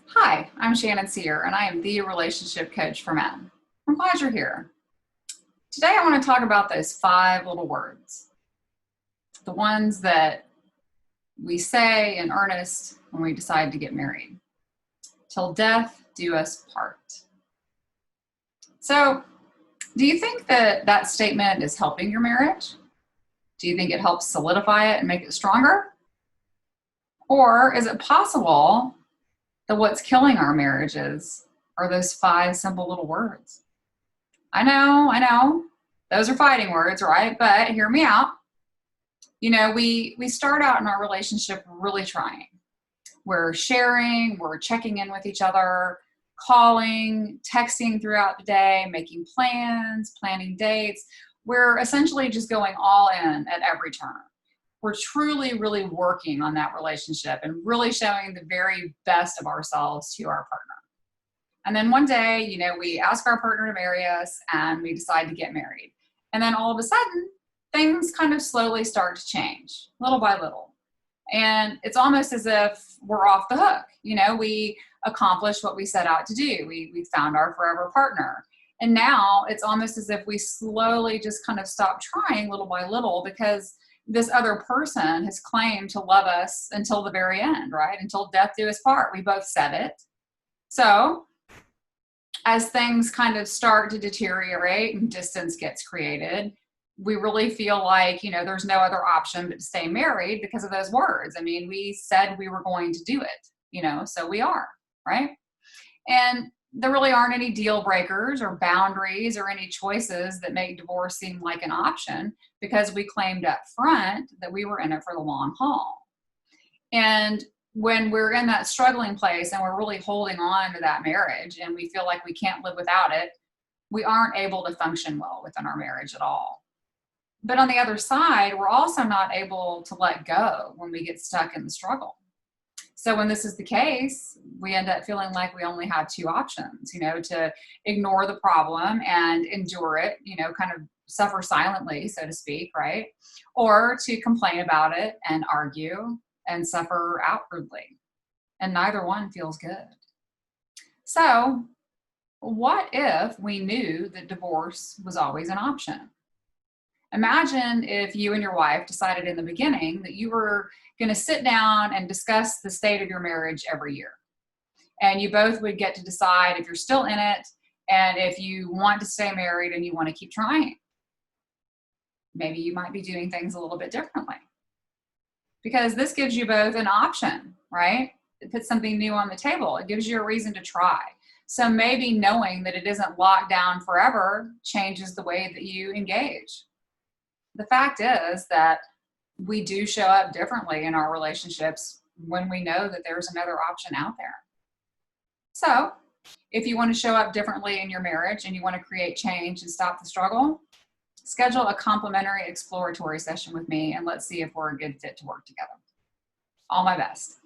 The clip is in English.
Hi, I'm Shannon Cyr, and I am the relationship coach for men. I'm glad you're here. Today I want to talk about those 5 little words, the ones that we say in earnest when we decide to get married. Till death do us part. So, do you think that that statement is helping your marriage? Do you think it helps solidify it and make it stronger? Or is it possible that what's killing our marriages are those 5 simple little words? I know, those are fighting words, right? But hear me out. You know, we start out in our relationship really trying. We're sharing, we're checking in with each other, calling, texting throughout the day, making plans, planning dates. We're essentially just going all in at every turn. We're truly, really working on that relationship and really showing the very best of ourselves to our partner. And then one day, you know, we ask our partner to marry us and we decide to get married. And then all of a sudden, things kind of slowly start to change, little by little. And it's almost as if we're off the hook. You know, we accomplished what we set out to do. We found our forever partner. And now it's almost as if we slowly just kind of stop trying little by little because this other person has claimed to love us until the very end, right? Until death do us part. We both said it. So as things kind of start to deteriorate and distance gets created, we really feel like, you know, there's no other option but to stay married because of those words. I mean, we said we were going to do it, you know, so we are, right? And there really aren't any deal breakers or boundaries or any choices that make divorce seem like an option because we claimed up front that we were in it for the long haul. And when we're in that struggling place and we're really holding on to that marriage and we feel like we can't live without it, we aren't able to function well within our marriage at all. But on the other side, we're also not able to let go when we get stuck in the struggle. So when this is the case, we end up feeling like we only have 2 options, you know, to ignore the problem and endure it, you know, kind of suffer silently, so to speak, right? Or to complain about it and argue and suffer outwardly. And neither one feels good. So what if we knew that divorce was always an option? Imagine if you and your wife decided in the beginning that you were going to sit down and discuss the state of your marriage every year. And you both would get to decide if you're still in it and if you want to stay married and you want to keep trying. Maybe you might be doing things a little bit differently. Because this gives you both an option, right? It puts something new on the table. It gives you a reason to try. So maybe knowing that it isn't locked down forever changes the way that you engage. The fact is that we do show up differently in our relationships when we know that there's another option out there. So if you want to show up differently in your marriage and you want to create change and stop the struggle, schedule a complimentary exploratory session with me and let's see if we're a good fit to work together. All my best.